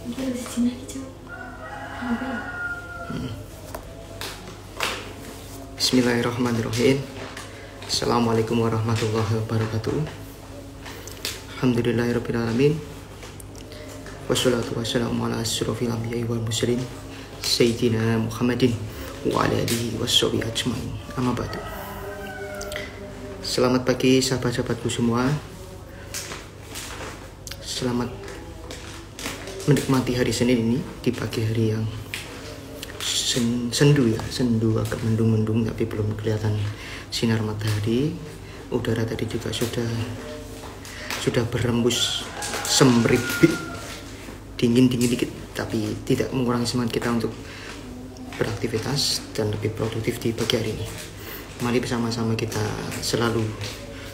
Bismillahirrahmanirrahim. Assalamualaikum warahmatullahi wabarakatuh. Alhamdulillahirabbil alamin. Wassalatu wassalamu ala asyrofil anbiya'i wal mursalin sayyidina Muhammadin wa ala alihi washabihi ajmain. Amma ba'du. Selamat pagi sahabat-sahabatku semua. Selamat menikmati hari Senin ini di pagi hari yang sendu agak mendung-mendung tapi belum kelihatan sinar matahari. Udara tadi juga sudah berembus semripit, dingin dikit, tapi tidak mengurangi semangat kita untuk beraktivitas dan lebih produktif di pagi hari ini. Mari bersama-sama kita selalu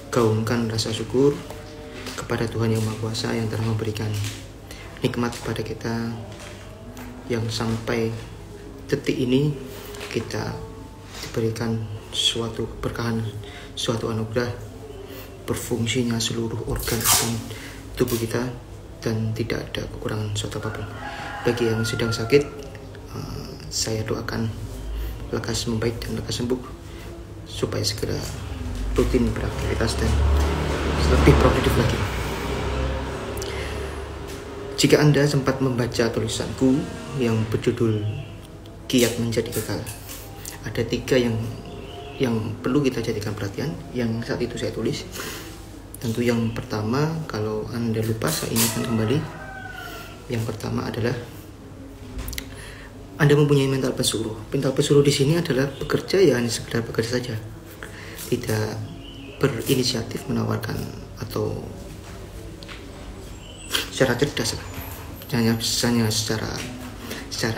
gaungkan rasa syukur kepada Tuhan Yang Maha Kuasa yang telah memberikan nikmat kepada kita, yang sampai detik ini kita diberikan suatu keberkahan, suatu anugerah, berfungsinya seluruh organ tubuh kita dan tidak ada kekurangan suatu apapun. Bagi yang sedang sakit, saya doakan lekas membaik dan lekas sembuh supaya segera rutin beraktivitas dan lebih produktif lagi. Jika Anda sempat membaca tulisanku yang berjudul Kiat Menjadi Kekal, ada 3 yang perlu kita jadikan perhatian yang saat itu saya tulis. Tentu yang pertama, kalau Anda lupa saya ingatkan kembali. Yang pertama adalah Anda mempunyai mental pesuruh. Mental pesuruh di sini adalah bekerja ya hanya sekedar bekerja saja, tidak berinisiatif menawarkan atau secara cerdas, hanya secara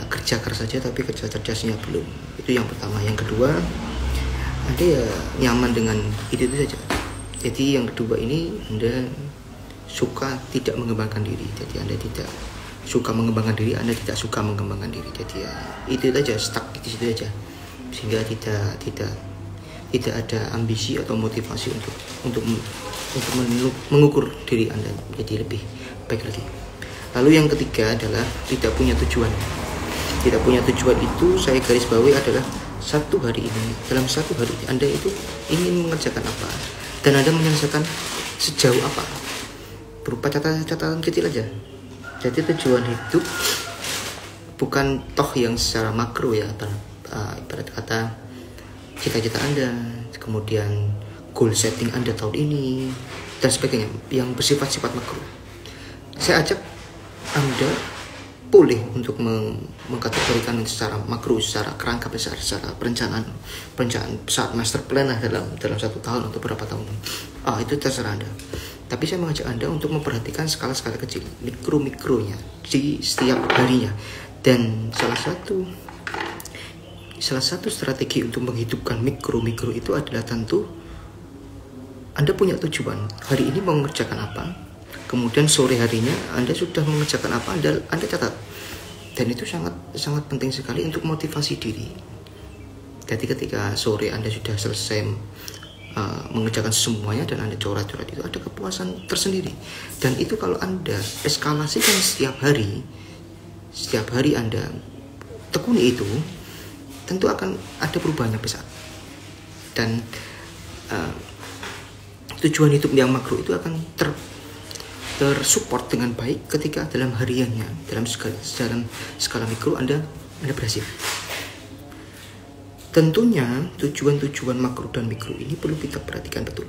kerja keras saja tapi kerja cerdasnya belum. Itu yang pertama. Yang kedua, Anda ya nyaman dengan itu saja. Jadi yang kedua ini, Anda suka tidak mengembangkan diri. Jadi Anda tidak suka mengembangkan diri, Anda tidak suka mengembangkan diri. Jadi ya itu saja, stuck di situ saja, sehingga tidak ada ambisi atau motivasi untuk mengukur diri Anda menjadi lebih baik lagi. Lalu yang ketiga adalah tidak punya tujuan. Tidak punya tujuan itu saya garis bawahi adalah dalam satu hari Anda itu ingin mengerjakan apa dan Anda menyelesaikan sejauh apa, berupa catatan kecil aja. Jadi tujuan hidup bukan toh yang secara makro ya, ibarat kata cita-cita Anda, kemudian goal setting Anda tahun ini dan sebagainya yang bersifat makro. Saya ajak Anda boleh untuk mengkategorikan secara makro, secara kerangka besar, secara perencanaan saat master plan lah dalam 1 tahun atau berapa tahun. Itu terserah Anda. Tapi saya mengajak Anda untuk memperhatikan skala-skala kecil, mikro-mikronya di setiap harinya. Dan salah satu strategi untuk menghidupkan mikro-mikro itu adalah tentu Anda punya tujuan. Hari ini mau mengerjakan apa? Kemudian sore harinya Anda sudah mengerjakan apa, Anda catat. Dan itu sangat penting sekali untuk motivasi diri. Jadi ketika sore Anda sudah selesai mengerjakan semuanya dan Anda coret-coret, itu ada kepuasan tersendiri. Dan itu kalau Anda eskalasikan setiap hari Anda tekuni itu, tentu akan ada perubahan yang besar. Dan tujuan hidup yang makro itu akan tersupport dengan baik ketika dalam hariannya, dalam skala mikro Anda berhasil. Tentunya tujuan makro dan mikro ini perlu kita perhatikan betul.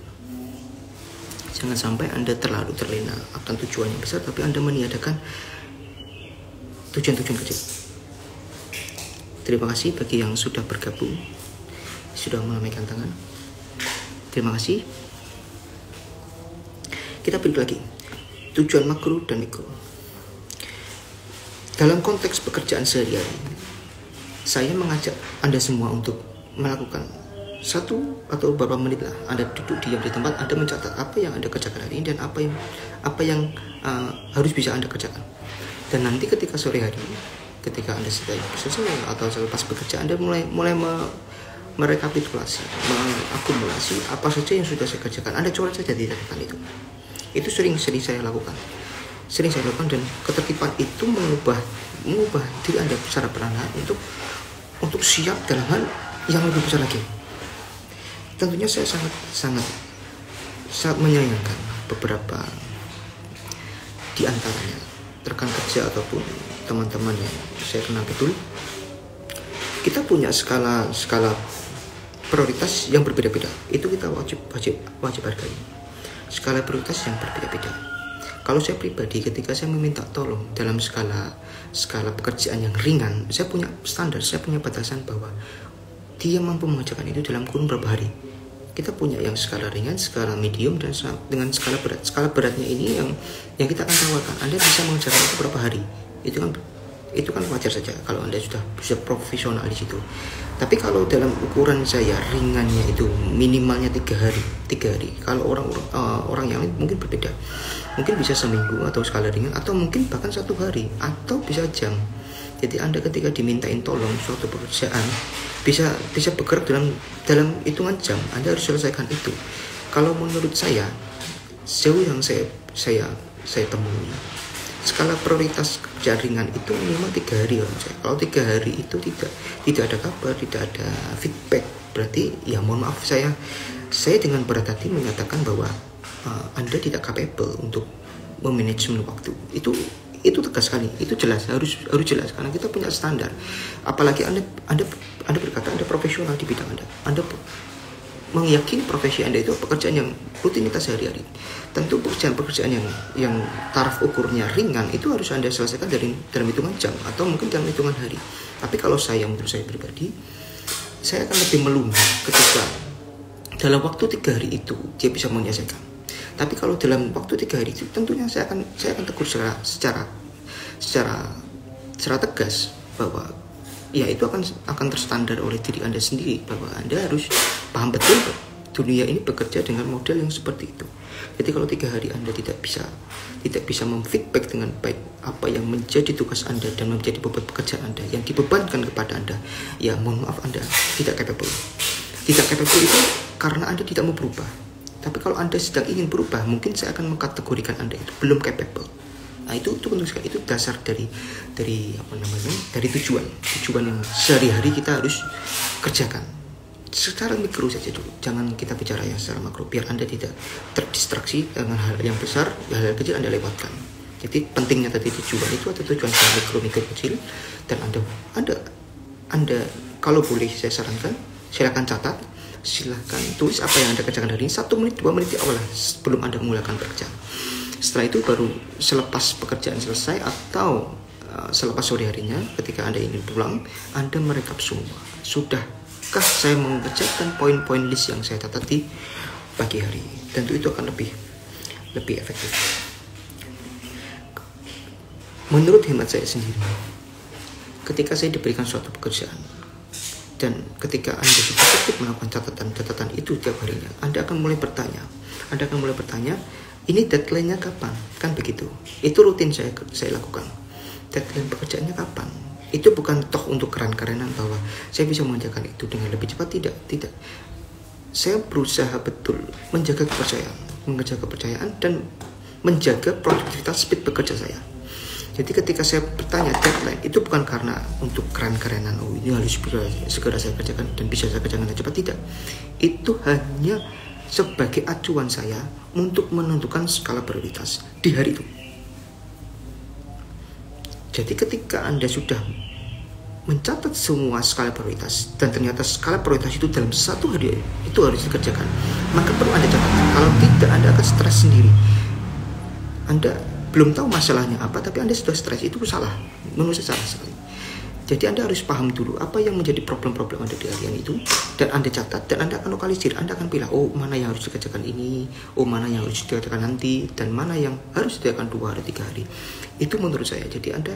Jangan sampai Anda terlalu terlena akan tujuan yang besar tapi Anda meniadakan tujuan-tujuan kecil. Terima kasih bagi yang sudah bergabung, sudah melambaikan tangan. Terima kasih. Kita pilih lagi tujuan makro dan mikro. Dalam konteks pekerjaan sehari-hari, saya mengajak Anda semua untuk melakukan 1 atau beberapa menit lah. Anda duduk diam di tempat, Anda mencatat apa yang Anda kerjakan hari ini dan apa yang harus bisa Anda kerjakan. Dan nanti ketika sore hari, ketika Anda selesai atau selepas bekerja, Anda mulai merekapitulasi, mengakumulasi apa saja yang sudah saya kerjakan. Anda coret saja di catatan itu. Itu sering saya lakukan. sering saya lakukan, dan ketertiban itu mengubah diri Anda secara perlahan untuk siap dalam hal yang lebih besar lagi. Tentunya saya sangat menyayangkan beberapa di antaranya rekan kerja ataupun teman-teman yang saya kenal betul, kita punya skala prioritas yang berbeda-beda. Itu kita wajib hargai. Skala prioritas yang berbeda-beda. Kalau saya pribadi, ketika saya meminta tolong dalam skala pekerjaan yang ringan, saya punya standar, saya punya batasan bahwa dia mampu mengerjakan itu dalam kurun berapa hari. Kita punya yang skala ringan, skala medium, dan dengan skala berat. Skala beratnya ini yang kita akan tawarkan. Anda bisa mengerjakan itu berapa hari. Itu kan wajar saja kalau Anda sudah profesional di situ. Tapi kalau dalam ukuran saya, ringannya itu minimalnya 3 hari. Kalau orang yang lain mungkin berbeda. Mungkin bisa seminggu atau skala ringan, atau mungkin bahkan 1 hari, atau bisa jam. Jadi Anda ketika dimintain tolong suatu pekerjaan, bisa bergerak dalam hitungan jam. Anda harus selesaikan itu. Kalau menurut saya, sejauh yang saya temui, skala prioritas kerja ringan itu minimal 3 hari. Kalau 3 hari itu tidak ada kabar, tidak ada feedback, berarti ya mohon maaf, saya dengan berat hati menyatakan bahwa Anda tidak capable untuk memanajemen waktu. Itu tegas sekali, itu jelas, harus jelas, karena kita punya standar. Apalagi Anda berkata Anda profesional di bidang Anda meyakini profesi Anda itu pekerjaan yang rutinitas sehari-hari. Tentu pekerjaan yang taraf ukurnya ringan itu harus Anda selesaikan dalam hitungan jam atau mungkin dalam hitungan hari. Tapi kalau menurut saya pribadi, saya akan lebih melunak ketika dalam waktu 3 hari itu dia bisa menyelesaikan. Tapi kalau dalam waktu 3 hari itu, tentunya saya akan tegur secara tegas bahwa ya itu akan terstandar oleh diri Anda sendiri, bahwa Anda harus paham betul dunia ini bekerja dengan model yang seperti itu. Jadi kalau 3 hari Anda tidak bisa memfeedback dengan baik apa yang menjadi tugas Anda dan menjadi beban pekerjaan Anda yang dibebankan kepada Anda, ya mohon maaf, Anda tidak capable. Tidak capable itu karena Anda tidak mau berubah. Tapi kalau Anda sedang ingin berubah, mungkin saya akan mengkategorikan Anda itu belum capable. Nah itu penting sekali. Itu dasar dari tujuan yang sehari-hari kita harus kerjakan. Secara mikro saja dulu. Jangan kita bicara yang secara makro, biar Anda tidak terdistraksi dengan hal yang besar, hal kecil Anda lewatkan. Jadi pentingnya tadi tujuan itu ada tujuan secara mikro kecil, dan Anda kalau boleh saya sarankan, silakan catat. Silahkan tulis apa yang Anda kerjakan hari ini 1 menit 2 menit di awal sebelum Anda memulakan pekerjaan. Setelah itu baru selepas pekerjaan selesai atau selepas sore harinya ketika Anda ingin pulang, Anda merekap semua. Sudahkah saya mengerjakan poin-poin list yang saya catat di pagi hari? Tentu itu akan lebih efektif. Menurut hemat saya sendiri, ketika saya diberikan suatu pekerjaan dan ketika Anda sudah cukup melakukan catatan itu tiap harinya, Anda akan mulai bertanya, ini deadline-nya kapan? Kan begitu. Itu rutin saya lakukan. Deadline pekerjaannya kapan? Itu bukan toh untuk keren-kerenan bahwa saya bisa mengerjakan itu dengan lebih cepat, tidak. Saya berusaha betul menjaga kepercayaan dan menjaga produktivitas speed bekerja saya. Jadi ketika saya bertanya deadline, itu bukan karena untuk keren-kerenan, ini harus segera saya kerjakan dan bisa saya kerjakan cepat, tidak. Itu hanya sebagai acuan saya untuk menentukan skala prioritas di hari itu. Jadi ketika Anda sudah mencatat semua skala prioritas dan ternyata skala prioritas itu dalam 1 hari itu harus dikerjakan, maka perlu Anda catatkan. Kalau tidak, Anda akan stres sendiri. Anda belum tahu masalahnya apa, tapi Anda sudah stres, itu salah. Menurut saya salah sekali. Jadi Anda harus paham dulu apa yang menjadi problem-problem Anda di harian itu, dan Anda catat, dan Anda akan lokalisir. Anda akan pilih, mana yang harus dikerjakan ini, mana yang harus dikerjakan nanti, dan mana yang harus dikerjakan 2 hari, 3 hari. Itu menurut saya. Jadi Anda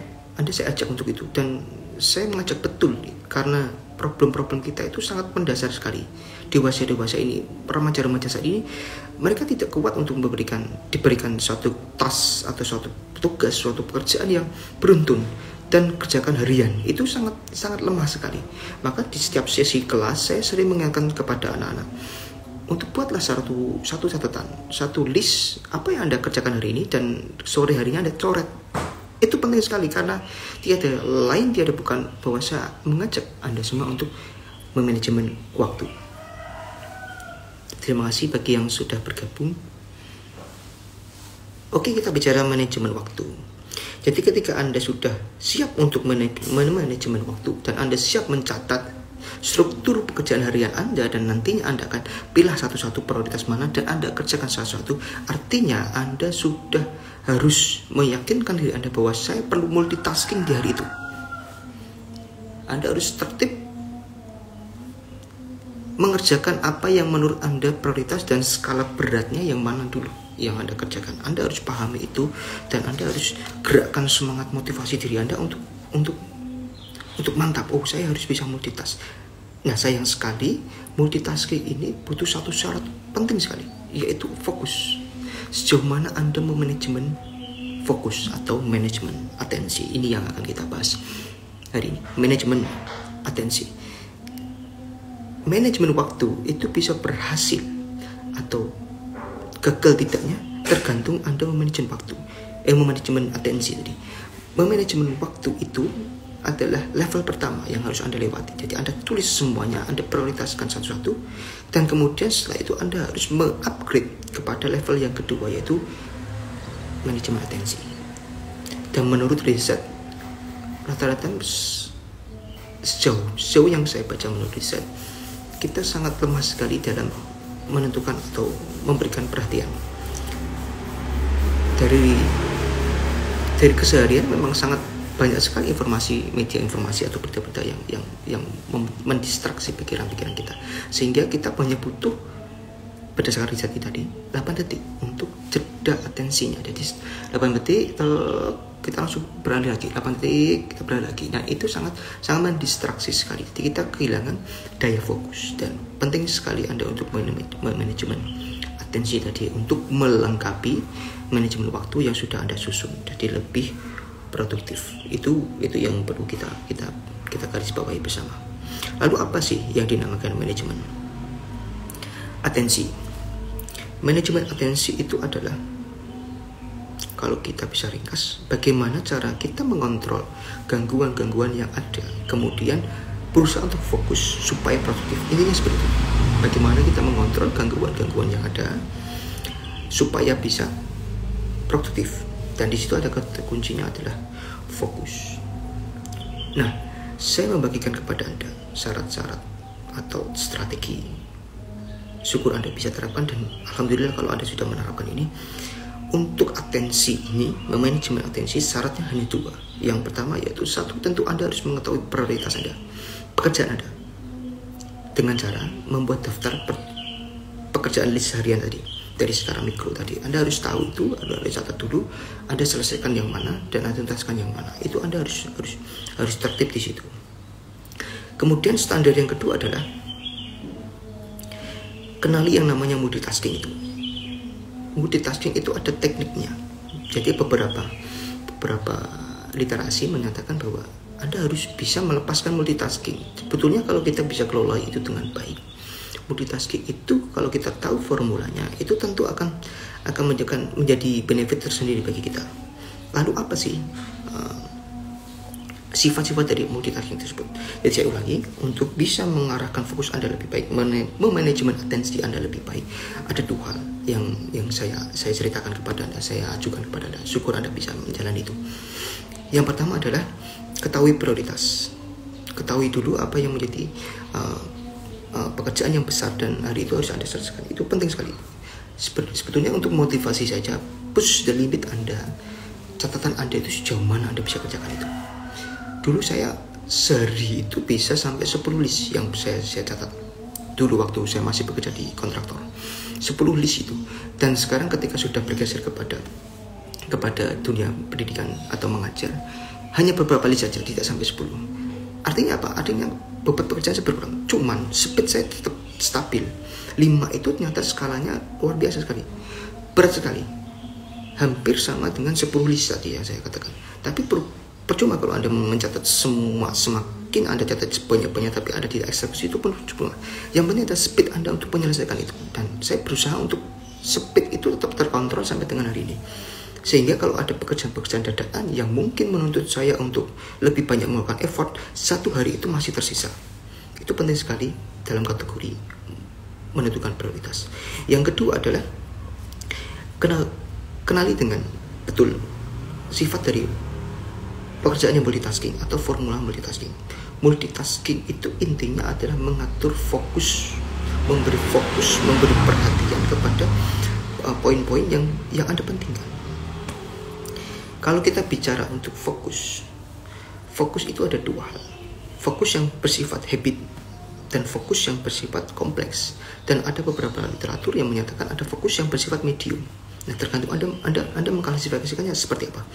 saya ajak untuk itu, dan saya mengajak betul, karena problem-problem kita itu sangat mendasar sekali. Dewasa ini, remaja-remaja saat ini, mereka tidak kuat untuk diberikan suatu task atau suatu tugas, suatu pekerjaan yang beruntun dan kerjakan harian. Itu sangat lemah sekali. Maka di setiap sesi kelas saya sering mengingatkan kepada anak-anak, untuk buatlah satu catatan, satu list apa yang Anda kerjakan hari ini dan sore harinya Anda coret. Itu penting sekali karena tiada bukan bahwa saya mengajak Anda semua untuk memanajemen waktu. Terima kasih bagi yang sudah bergabung. Oke, kita bicara manajemen waktu. Jadi ketika Anda sudah siap untuk manajemen waktu dan Anda siap mencatat struktur pekerjaan harian Anda dan nantinya Anda akan pilih satu-satu prioritas mana dan Anda kerjakan satu-satu, artinya Anda sudah harus meyakinkan diri Anda bahwa saya perlu multitasking di hari itu. Anda harus tertib mengerjakan apa yang menurut Anda prioritas dan skala beratnya yang mana dulu yang Anda kerjakan. Anda harus pahami itu dan Anda harus gerakkan semangat motivasi diri Anda untuk mantap. Oh, saya harus bisa multitask. Nah, sayang sekali multitasking ini butuh satu syarat penting sekali, yaitu fokus. Sejauh mana Anda memanajemen fokus atau manajemen atensi. Ini yang akan kita bahas hari ini. Manajemen atensi. Manajemen waktu itu bisa berhasil atau gagal tidaknya tergantung Anda memanajemen waktu. Memanajemen atensi tadi. Memanajemen waktu itu adalah level pertama yang harus Anda lewati. Jadi Anda tulis semuanya, Anda prioritaskan satu-satu, dan kemudian setelah itu Anda harus mengupgrade kepada level yang kedua, yaitu manajemen atensi. Dan menurut riset, rata-rata sejauh yang saya baca menurut riset, kita sangat lemah sekali dalam menentukan atau memberikan perhatian. Dari keseharian memang sangat banyak sekali media informasi atau berita-berita yang mendistraksi pikiran-pikiran kita, sehingga kita banyak butuh, berdasarkan riset tadi, 8 detik untuk jeda atensinya. Jadi 8 detik kita langsung beralih lagi, 8 detik kita beralih lagi. Nah, itu sangat mendistraksi sekali. Jadi kita kehilangan daya fokus, dan penting sekali Anda untuk manajemen atensi tadi untuk melengkapi manajemen waktu yang sudah Anda susun, jadi lebih produktif. Itu yang perlu kita garis bawahi bersama. Lalu apa sih yang dinamakan manajemen atensi? Manajemen atensi itu adalah, kalau kita bisa ringkas, bagaimana cara kita mengontrol gangguan-gangguan yang ada, kemudian berusaha untuk fokus supaya produktif. Intinya seperti itu. Bagaimana kita mengontrol gangguan-gangguan yang ada supaya bisa produktif. Dan di situ ada kata kuncinya adalah fokus. Nah, saya membagikan kepada Anda syarat-syarat atau strategi. Syukur Anda bisa terapkan, dan alhamdulillah kalau Anda sudah menerapkan ini. Untuk atensi ini, manajemen atensi, syaratnya hanya 2. Yang pertama yaitu 1, tentu Anda harus mengetahui prioritas Anda, pekerjaan Anda, dengan cara membuat daftar pekerjaan list harian tadi. Dari secara mikro tadi, Anda harus tahu itu, Anda harus catat dulu, Anda selesaikan yang mana dan Anda tuntaskan yang mana. Itu Anda harus tertib di situ. Kemudian standar yang kedua adalah kenali yang namanya multitasking itu. Multitasking itu ada tekniknya. Jadi beberapa literasi menyatakan bahwa Anda harus bisa melepaskan multitasking. Sebetulnya kalau kita bisa kelola itu dengan baik, multitasking itu kalau kita tahu formulanya, itu tentu akan menjadi benefit tersendiri bagi kita. Lalu apa sih sifat-sifat dari multitasking tersebut? Jadi saya ulangi, untuk bisa mengarahkan fokus Anda lebih baik, memanajemen atensi Anda lebih baik, ada 2 hal yang saya ceritakan kepada Anda, saya ajukan kepada Anda. Syukur Anda bisa menjalani itu. Yang pertama adalah ketahui prioritas. Ketahui dulu apa yang menjadi pekerjaan yang besar dan hari itu harus Anda selesaikan. Itu penting sekali. Sebetulnya untuk motivasi saja, push the limit Anda, catatan Anda itu sejauh mana Anda bisa kerjakan itu. Dulu saya sehari itu bisa sampai 10 list yang saya catat. Dulu waktu saya masih bekerja di kontraktor, 10 list itu. Dan sekarang ketika sudah bergeser kepada dunia pendidikan atau mengajar, hanya beberapa list saja, tidak sampai 10. Artinya apa? Artinya beban pekerjaan saya berkurang, cuman speed saya tetap stabil. 5 itu ternyata skalanya luar biasa sekali, berat sekali, hampir sama dengan 10 list tadi yang saya katakan. Tapi percuma kalau Anda mencatat semua, semakin Anda catat sebanyak-banyak tapi Anda tidak eksekusi, itu pun percuma. Yang penting ada speed Anda untuk menyelesaikan itu. Dan saya berusaha untuk speed itu tetap terkontrol sampai dengan hari ini. Sehingga kalau ada pekerjaan-pekerjaan dadakan yang mungkin menuntut saya untuk lebih banyak melakukan effort, satu hari itu masih tersisa. Itu penting sekali dalam kategori menentukan prioritas. Yang kedua adalah kenali dengan betul sifat dari pekerjaan yang multitasking atau formula multitasking. Multitasking itu intinya adalah mengatur fokus, memberi perhatian kepada poin-poin yang Anda pentingkan. Kalau kita bicara untuk fokus itu ada dua hal. Fokus yang bersifat habit dan fokus yang bersifat kompleks. Dan ada beberapa literatur yang menyatakan ada fokus yang bersifat medium. Nah, tergantung Anda mengklasifikasikannya seperti apa.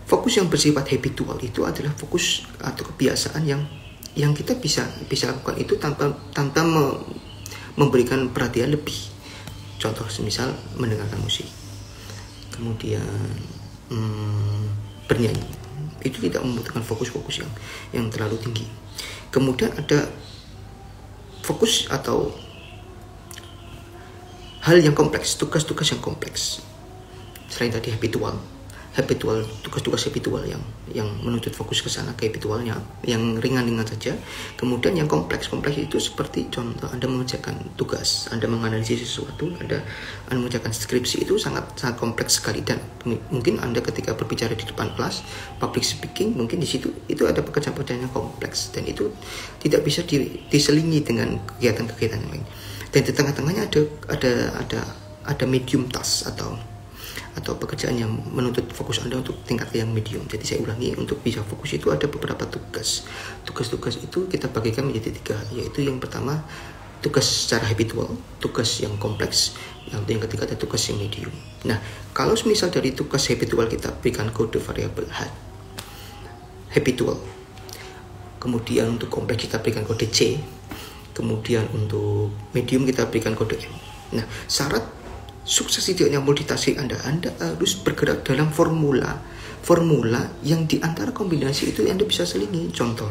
Fokus yang bersifat habitual itu adalah fokus atau kebiasaan yang kita bisa lakukan itu tanpa memberikan perhatian lebih. Contoh semisal mendengarkan musik, kemudian bernyanyi, itu tidak membutuhkan fokus yang terlalu tinggi. Kemudian ada fokus atau hal yang kompleks, tugas-tugas yang kompleks. Selain tadi habitual, tugas-tugas habitual yang menuntut fokus ke sana, ke habitualnya, yang ringan-ringan saja. Kemudian yang kompleks itu seperti contoh Anda mengerjakan tugas, Anda menganalisis sesuatu, Anda mengerjakan skripsi, itu sangat kompleks sekali. Dan mungkin Anda ketika berbicara di depan kelas, public speaking, mungkin di situ itu ada pekerjaan-pekerjaan yang kompleks, dan itu tidak bisa diselingi dengan kegiatan-kegiatan yang lain. Dan di tengah-tengahnya ada medium task atau pekerjaan yang menuntut fokus Anda untuk tingkat yang medium. Jadi saya ulangi, untuk bisa fokus itu ada beberapa tugas. Tugas-tugas itu kita bagikan menjadi 3, yaitu yang pertama tugas secara habitual, tugas yang kompleks, yang ketiga ada tugas yang medium. Nah, kalau misal dari tugas habitual kita berikan kode variabel habitual, kemudian untuk kompleks kita berikan kode C, kemudian untuk medium kita berikan kode M. Nah, syarat sukses tidaknya multitasking Anda harus bergerak dalam formula yang diantara kombinasi itu Anda bisa selingi. Contoh,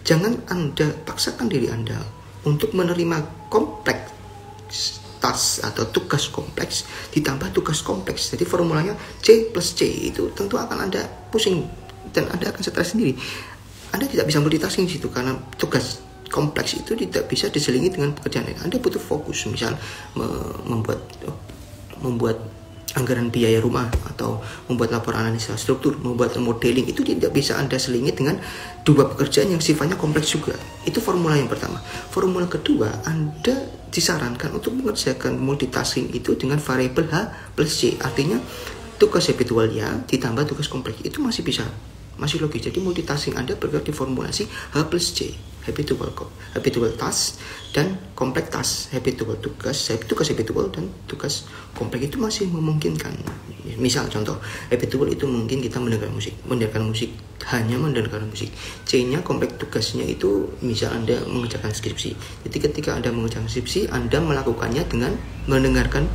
jangan Anda paksakan diri Anda untuk menerima kompleks task atau tugas kompleks ditambah tugas kompleks. Jadi formulanya C plus C itu tentu akan Anda pusing dan Anda akan stres sendiri. Anda tidak bisa multitasking di situ karena tugas kompleks itu tidak bisa diselingi dengan pekerjaan lain. Anda butuh fokus, misal membuat anggaran biaya rumah atau membuat laporan analisa struktur, membuat modeling, itu tidak bisa Anda selingi dengan dua pekerjaan yang sifatnya kompleks juga. Itu formula yang pertama. Formula kedua, Anda disarankan untuk mengerjakan multitasking itu dengan variabel H plus C. Artinya tugas habitualnya ditambah tugas kompleks, itu masih logis. Jadi multitasking Anda bergerak di formulasi H plus C, habitual task dan kompleks task. Habitual tugas habitual dan tugas kompleks itu masih memungkinkan. Misal contoh, habitual itu mungkin kita mendengarkan musik, hanya mendengarkan musik. C-nya kompleks tugasnya itu misal Anda mengerjakan skripsi. Jadi ketika Anda mengerjakan skripsi, Anda melakukannya dengan mendengarkan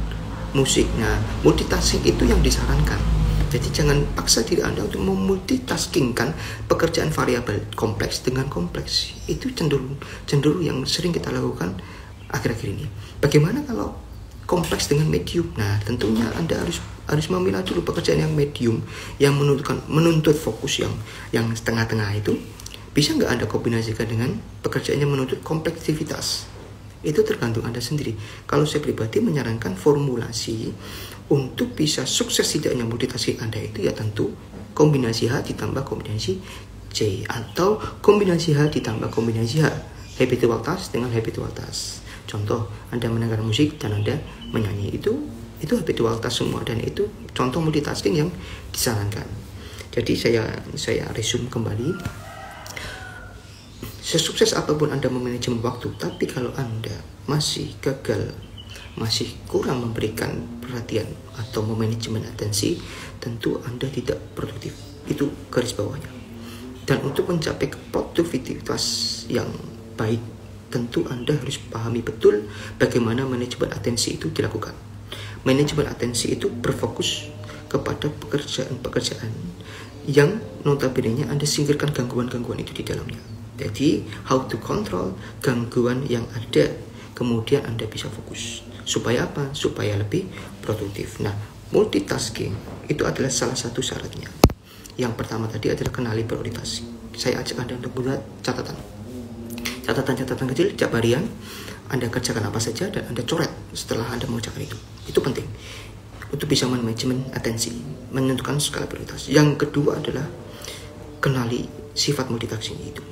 musik. Nah, multitasking itu yang disarankan. Jadi jangan paksa diri Anda untuk memultitaskingkan pekerjaan variabel kompleks dengan kompleks. Itu cenderung yang sering kita lakukan akhir-akhir ini. Bagaimana kalau kompleks dengan medium? Nah, tentunya Anda harus memilah dulu pekerjaan yang medium, yang menuntut fokus yang setengah-tengah itu. Bisa nggak Anda kombinasikan dengan pekerjaan yang menuntut kompleksivitas? Itu tergantung Anda sendiri. Kalau saya pribadi menyarankan formulasi untuk bisa sukses tidaknya multitasking Anda itu ya tentu kombinasi H ditambah kombinasi C, atau kombinasi H ditambah kombinasi H, habitual task dengan habitual task. Contoh, Anda mendengarkan musik dan Anda menyanyi, itu habitual task semua, dan itu contoh multitasking yang disarankan. Jadi saya resume kembali. Sesukses apapun Anda memanajemen waktu, tapi kalau Anda masih gagal, masih kurang memberikan perhatian atau memanajemen atensi, tentu Anda tidak produktif. Itu garis bawahnya. Dan untuk mencapai produktivitas yang baik, tentu Anda harus pahami betul bagaimana manajemen atensi itu dilakukan. Manajemen atensi itu berfokus kepada pekerjaan-pekerjaan yang notabene Anda singkirkan gangguan-gangguan itu di dalamnya. Jadi, how to control gangguan yang ada, kemudian Anda bisa fokus. Supaya apa? Supaya lebih produktif. Nah, multitasking itu adalah salah satu syaratnya. Yang pertama tadi adalah kenali prioritas. Saya ajak Anda untuk buat catatan. Catatan-catatan kecil, tiap harian Anda kerjakan apa saja dan Anda coret setelah Anda mengerjakan itu. Itu penting untuk bisa manajemen atensi, menentukan skala prioritas. Yang kedua adalah kenali sifat multitasking itu.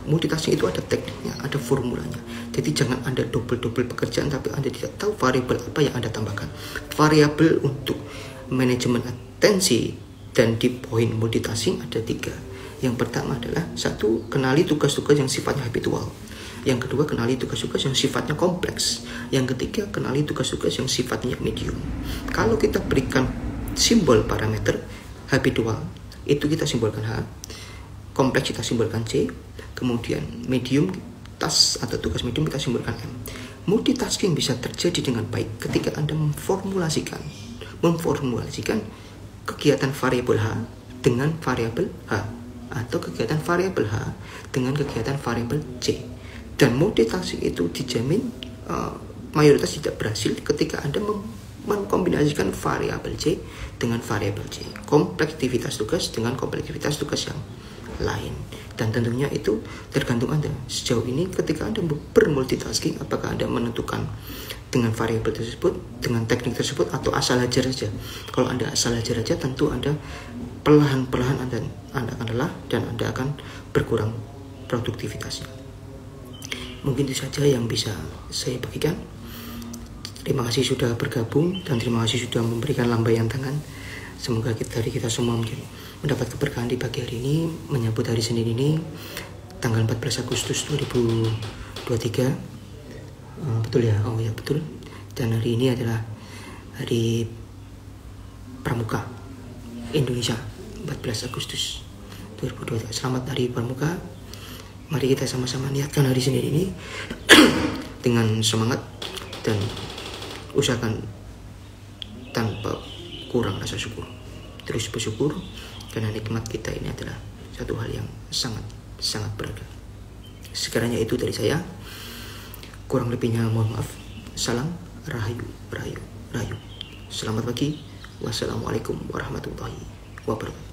Multitasking itu ada tekniknya, ada formulanya. Jadi jangan Anda double-double pekerjaan tapi Anda tidak tahu variabel apa yang Anda tambahkan. Variabel untuk manajemen atensi dan di poin multitasking ada 3. Yang pertama adalah 1. Kenali tugas-tugas yang sifatnya habitual. Yang kedua, kenali tugas-tugas yang sifatnya kompleks. Yang ketiga, kenali tugas-tugas yang sifatnya medium. Kalau kita berikan simbol parameter habitual, itu kita simbolkan H, kompleks kita simbolkan C, kemudian medium task atau tugas medium kita simbolkan M. Multitasking bisa terjadi dengan baik ketika Anda memformulasikan kegiatan variabel H dengan variabel H atau kegiatan variabel H dengan kegiatan variabel C. Dan multitasking itu dijamin mayoritas tidak berhasil ketika Anda mengkombinasikan variabel C dengan variabel C, kompleksivitas tugas dengan kompleksivitas tugas yang lain. Dan tentunya itu tergantung Anda. Sejauh ini ketika Anda bermultitasking, apakah Anda menentukan dengan variabel tersebut, dengan teknik tersebut, atau asal hajar saja. Kalau Anda asal hajar saja, tentu Anda perlahan-perlahan Anda akan lelah dan Anda akan berkurang produktivitasnya. Mungkin itu saja yang bisa saya bagikan. Terima kasih sudah bergabung dan terima kasih sudah memberikan lambaian tangan. Semoga kita semua mendapat keberkahan di pagi hari ini, menyambut hari Senin ini, tanggal 14 Agustus 2023. Betul ya? Oh ya, betul. Dan hari ini adalah hari Pramuka Indonesia, 14 Agustus 2023. Selamat Hari Pramuka. Mari kita sama-sama niatkan hari Senin ini dengan semangat dan usahakan tanpa kurang rasa syukur. Terus bersyukur karena nikmat kita ini adalah satu hal yang sangat berharga. Sekiranya itu dari saya. Kurang lebihnya mohon maaf. Salam rahayu. Selamat pagi. Wassalamualaikum warahmatullahi wabarakatuh.